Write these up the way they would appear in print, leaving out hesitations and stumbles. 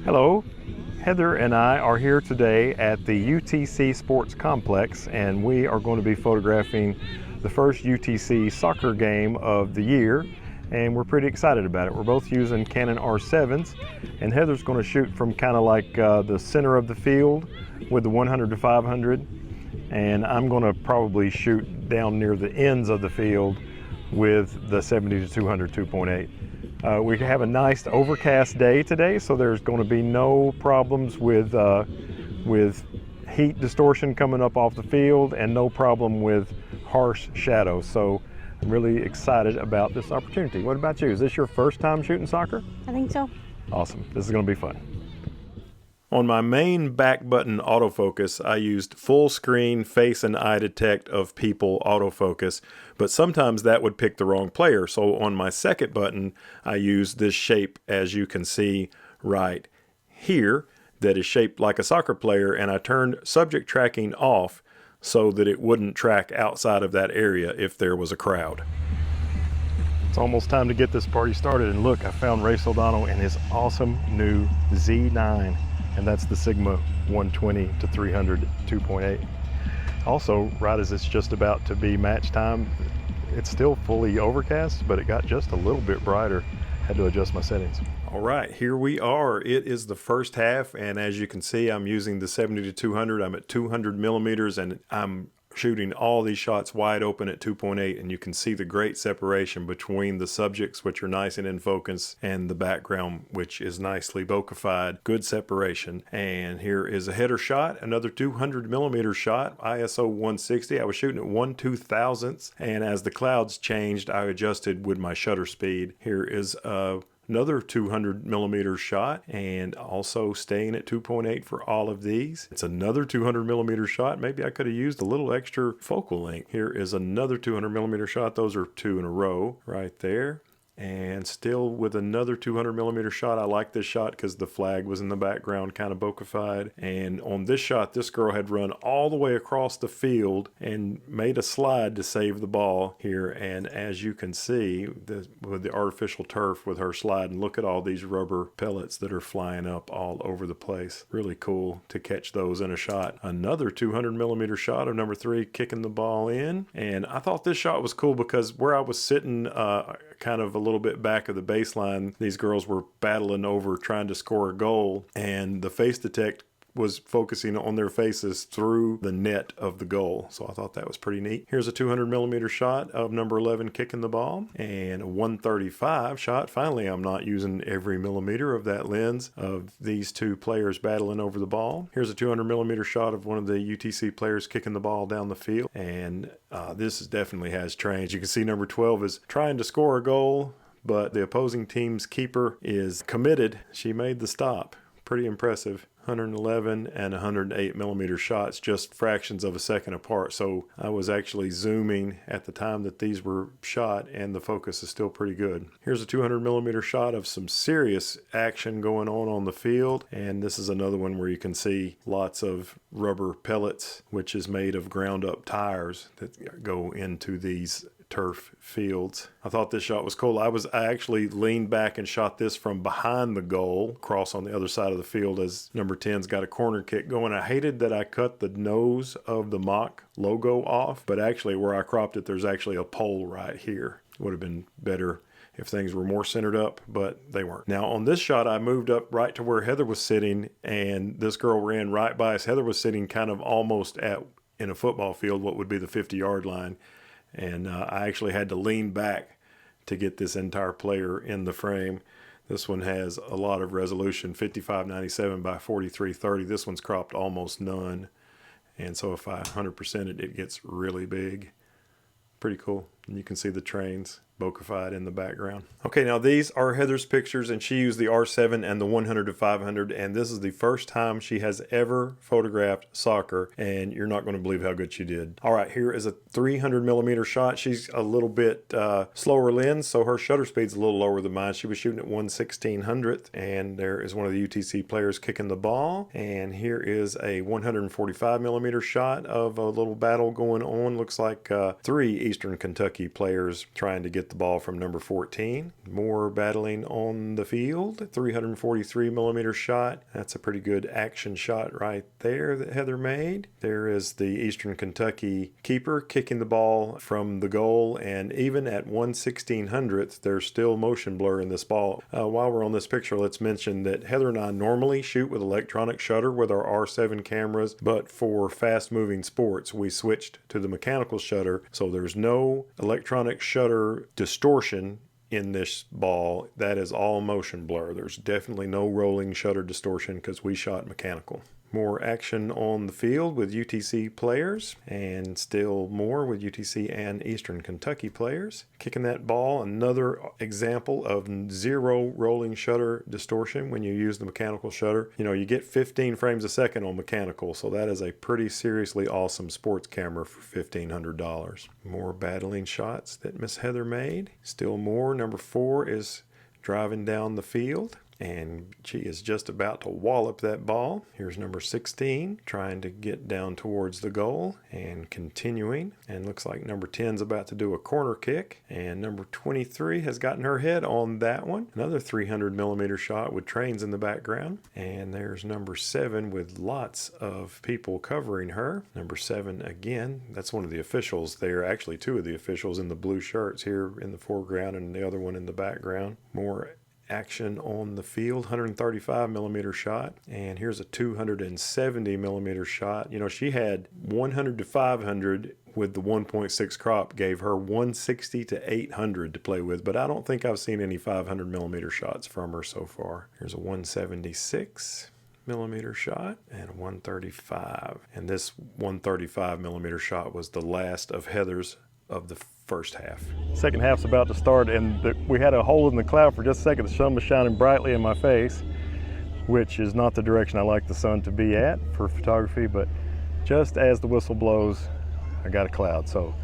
Hello, Heather and I are here today at the UTC Sports Complex, and we are going to be photographing the first UTC soccer game of the year, and we're pretty excited about it. We're both using Canon R7s, and Heather's going to shoot from kind of like the center of the field with the 100 to 500, and I'm going to probably shoot down near the ends of the field with the 70 to 200 2.8. We have a nice overcast day today, so there's going to be no problems with heat distortion coming up off the field, and no problem with harsh shadows. So I'm really excited about this opportunity. What about you? Is this your first time shooting soccer? I think so. Awesome. This is going to be fun. On my main back button autofocus, I used full screen face and eye detect of people autofocus, but sometimes that would pick the wrong player. So on my second button, I used this shape, as you can see right here, that is shaped like a soccer player, and I turned subject tracking off so that it wouldn't track outside of that area if there was a crowd. It's almost time to get this party started, and look, I found Race O'Donnell in his awesome new Z9. And that's the Sigma 120 to 300 2.8. Also, right as it's just about to be match time, it's still fully overcast, but it got just a little bit brighter. Had to adjust my settings. All right, here we are. It is the first half, and as you can see, I'm using the 70 to 200. I'm at 200 millimeters, and I'm shooting all these shots wide open at 2.8, and you can see the great separation between the subjects, which are nice and in focus, and the background, which is nicely bokeh-fied. Good separation. And here is a header shot, another 200 millimeter shot, ISO 160. I was shooting at 1/2000th, and as the clouds changed, I adjusted with my shutter speed. Here is another 200 millimeter shot, and also staying at 2.8 for all of these. It's another 200 millimeter shot. Maybe I could have used a little extra focal length. Here is another 200 millimeter shot. Those are two in a row right there. And still with another 200 millimeter shot. I like this shot because the flag was in the background, kind of bokeh-fied. And on this shot, this girl had run all the way across the field and made a slide to save the ball here. And as you can see, with the artificial turf with her slide, and look at all these rubber pellets that are flying up all over the place. Really cool to catch those in a shot. Another 200 millimeter shot of number 3, kicking the ball in. And I thought this shot was cool because where I was sitting, kind of a little bit back of the baseline, these girls were battling over trying to score a goal, and the face detect was focusing on their faces through the net of the goal. So I thought that was pretty neat. Here's a 200 millimeter shot of number 11 kicking the ball, and a 135 shot. Finally, I'm not using every millimeter of that lens of these two players battling over the ball. Here's a 200 millimeter shot of one of the UTC players kicking the ball down the field, and this definitely has trains. You can see number 12 is trying to score a goal, but the opposing team's keeper is committed. She made the stop. Pretty impressive. 111 and 108 millimeter shots, just fractions of a second apart. So I was actually zooming at the time that these were shot, and the focus is still pretty good. Here's a 200 millimeter shot of some serious action going on the field, and this is another one where you can see lots of rubber pellets, which is made of ground up tires that go into these turf fields. I thought this shot was cool. I actually leaned back and shot this from behind the goal, cross on the other side of the field, as number 10's got a corner kick going. I hated that I cut the nose of the mock logo off, but actually where I cropped it, there's actually a pole right here. Would have been better if things were more centered up, but they weren't. Now on this shot, I moved up right to where Heather was sitting, and this girl ran right by us. Heather was sitting kind of almost in a football field, what would be the 50-yard line. And I actually had to lean back to get this entire player in the frame. This one has a lot of resolution, 5597 by 4330. This one's cropped almost none. And so if I 100% it, it gets really big. Pretty cool. And you can see the trains bokeh-fied in the background. Okay, now these are Heather's pictures, and she used the R7 and the 100 to 500, and this is the first time she has ever photographed soccer, and you're not going to believe how good she did. All right, here is a 300 millimeter shot. She's a little bit slower lens, so her shutter speed's a little lower than mine. She was shooting at 1/1600th, and there is one of the UTC players kicking the ball. And here is a 145 millimeter shot of a little battle going on. Looks like 3 Eastern Kentucky Kentucky players trying to get the ball from number 14. More battling on the field. 343 millimeter shot. That's a pretty good action shot right there that Heather made. There is the Eastern Kentucky keeper kicking the ball from the goal, and even at 1/1600th, there's still motion blur in this ball. While we're on this picture, let's mention that Heather and I normally shoot with electronic shutter with our R7 cameras, but for fast-moving sports, we switched to the mechanical shutter, so there's no electronic shutter distortion in this ball. That is all motion blur. There's definitely no rolling shutter distortion because we shot mechanical. More action on the field with UTC players, and still more with UTC and Eastern Kentucky players. Kicking that ball, another example of zero rolling shutter distortion when you use the mechanical shutter. You know, you get 15 frames a second on mechanical, so that is a pretty seriously awesome sports camera for $1,500. More battling shots that Miss Heather made. Still more. Number 4 is driving down the field, and she is just about to wallop that ball. Here's number 16 trying to get down towards the goal and continuing, and looks like number 10 is about to do a corner kick, and number 23 has gotten her head on that one. Another 300 millimeter shot with trains in the background, and there's number 7 with lots of people covering her. Number 7 again, that's one of the officials there, actually 2 of the officials in the blue shirts here in the foreground and the other one in the background. More action on the field, 135 millimeter shot, and here's a 270 millimeter shot. You know, she had 100 to 500 with the 1.6 crop, gave her 160 to 800 to play with, but I don't think I've seen any 500 millimeter shots from her so far. Here's a 176 millimeter shot and a 135, and this 135 millimeter shot was the last of Heather's of the first half. Second half's about to start, and we had a hole in the cloud for just a second. The sun was shining brightly in my face, which is not the direction I like the sun to be at for photography, but just as the whistle blows, I got a cloud, so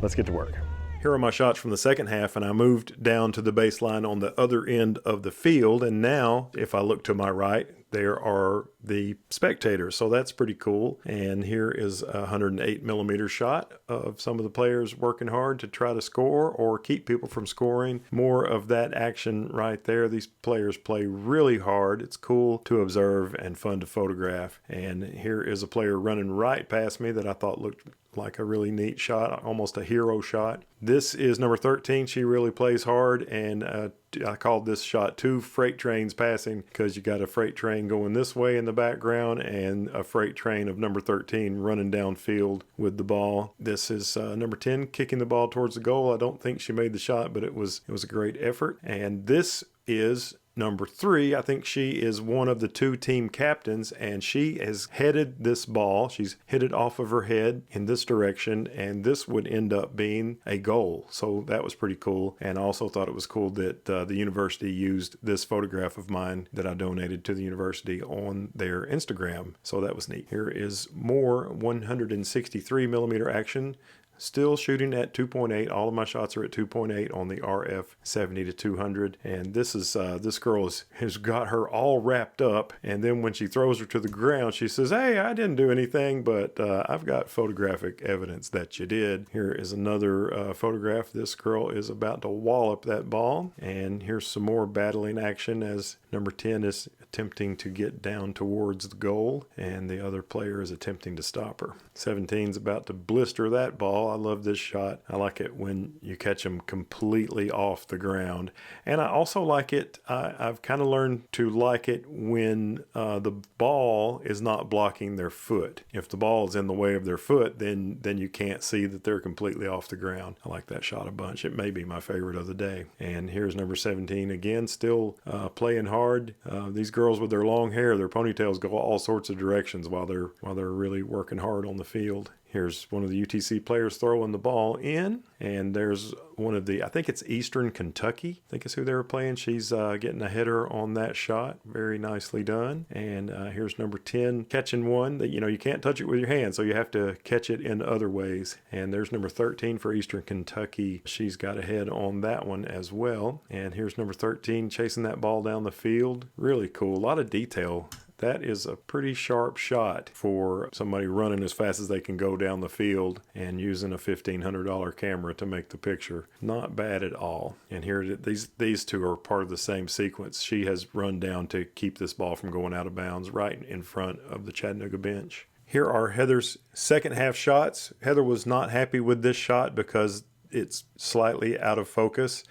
let's get to work. Here are my shots from the second half, and I moved down to the baseline on the other end of the field, and now if I look to my right, there are the spectators, so that's pretty cool. And here is a 108 millimeter shot of some of the players working hard to try to score or keep people from scoring. More of that action right there. These players play really hard. It's cool to observe and fun to photograph. And here is a player running right past me that I thought looked like a really neat shot, almost a hero shot. This is number 13. She really plays hard, and I called this shot 2 freight trains passing because you got a freight train going this way in the background and a freight train of number 13 running downfield with the ball. This is number 10 kicking the ball towards the goal. I don't think she made the shot, but it was a great effort. And this is number 3. I think she is one of the 2 team captains, and she has headed this ball. She's hit it off of her head in this direction, and this would end up being a goal. So that was pretty cool. And I also thought it was cool that the university used this photograph of mine that I donated to the university on their Instagram. So that was neat. Here is more 163 millimeter action. Still shooting at 2.8. All of my shots are at 2.8 on the RF 70 to 200. And this is this girl has got her all wrapped up. And then when she throws her to the ground, she says, "Hey, I didn't do anything, but I've got photographic evidence that you did." Here is another photograph. This girl is about to wallop that ball. And here's some more battling action as number 10 is attempting to get down towards the goal, and the other player is attempting to stop her. 17's about to blister that ball. I love this shot. I like it when you catch them completely off the ground. And I also like it, I've kind of learned to like it when the ball is not blocking their foot. If the ball is in the way of their foot, then you can't see that they're completely off the ground. I like that shot a bunch. It may be my favorite of the day. And here's number 17 again, still playing hard. These girls with their long hair, their ponytails go all sorts of directions while they're really working hard on the field. Here's one of the UTC players throwing the ball in, and there's one of the, I think it's Eastern Kentucky, I think is who they were playing. She's getting a header on that shot. Very nicely done. And here's number 10 catching one that, you can't touch it with your hand, so you have to catch it in other ways. And there's number 13 for Eastern Kentucky. She's got a head on that one as well. And here's number 13 chasing that ball down the field. Really cool. A lot of detail That is a pretty sharp shot for somebody running as fast as they can go down the field and using a $1,500 camera to make the picture. Not bad at all. And here, these two are part of the same sequence. She has run down to keep this ball from going out of bounds right in front of the Chattanooga bench. Here are Heather's second half shots. Heather was not happy with this shot because it's slightly out of focus,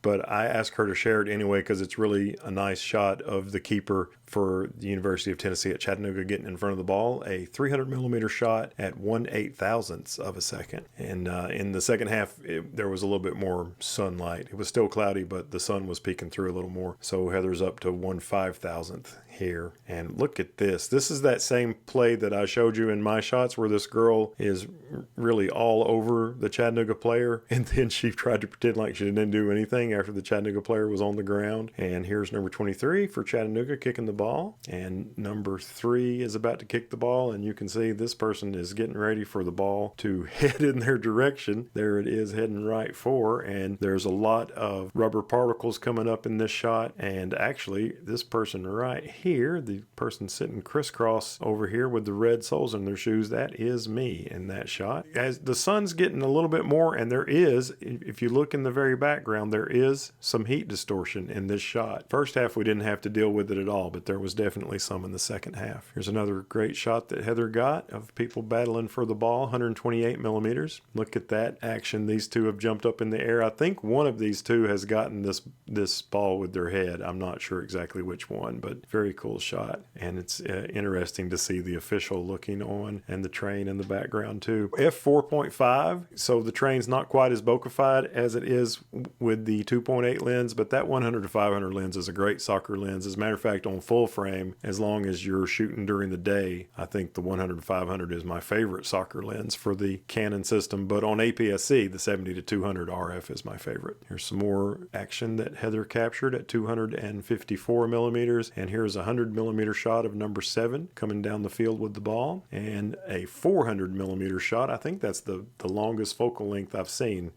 but I asked her to share it anyway because it's really a nice shot of the keeper for the University of Tennessee at Chattanooga getting in front of the ball, a 300 millimeter shot at 1/8,000th of a second. And in the second half, there was a little bit more sunlight. It was still cloudy, but the sun was peeking through a little more. So Heather's up to 1/5,000th here. And look at this. This is that same play that I showed you in my shots where this girl is really all over the Chattanooga player. And then she tried to pretend like she didn't do anything after the Chattanooga player was on the ground. And here's number 23 for Chattanooga kicking the ball, and number 3 is about to kick the ball, and you can see this person is getting ready for the ball to head in their direction. There it is heading right for, and there's a lot of rubber particles coming up in this shot. And actually this person right here, the person sitting crisscross over here with the red soles in their shoes, that is me in that shot. As the sun's getting a little bit more, and there is, if you look in the very background, there is some heat distortion in this shot. First half we didn't have to deal with it at all, but there was definitely some in the second half. Here's another great shot that Heather got of people battling for the ball, 128 millimeters. Look at that action. These two have jumped up in the air. I think one of these two has gotten this ball with their head. I'm not sure exactly which one, but very cool shot. And it's interesting to see the official looking on and the train in the background too. F4.5, so the train's not quite as bokeh-fied as it is with the 2.8 lens, but that 100 to 500 lens is a great soccer lens. As a matter of fact, on full frame, as long as you're shooting during the day, I think the 100 to 500 is my favorite soccer lens for the Canon system, but on APS-C, the 70 to 200 RF is my favorite. Here's some more action that Heather captured at 254 millimeters, and here's a 100 millimeter shot of number 7 coming down the field with the ball, and a 400 millimeter shot. I think that's the longest focal length I've seen,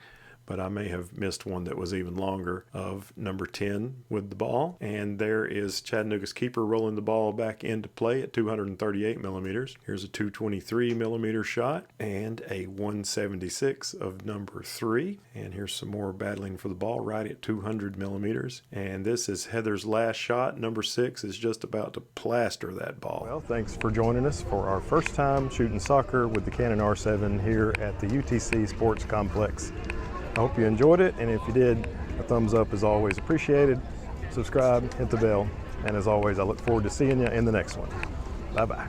but I may have missed one that was even longer, of number 10 with the ball. And there is Chattanooga's keeper rolling the ball back into play at 238 millimeters. Here's a 223 millimeter shot and a 176 of number 3. And here's some more battling for the ball right at 200 millimeters. And this is Heather's last shot. Number 6 is just about to plaster that ball. Well, thanks for joining us for our first time shooting soccer with the Canon R7 here at the UTC Sports Complex. I hope you enjoyed it, and if you did, a thumbs up is always appreciated. Subscribe, hit the bell, and as always, I look forward to seeing you in the next one. Bye-bye.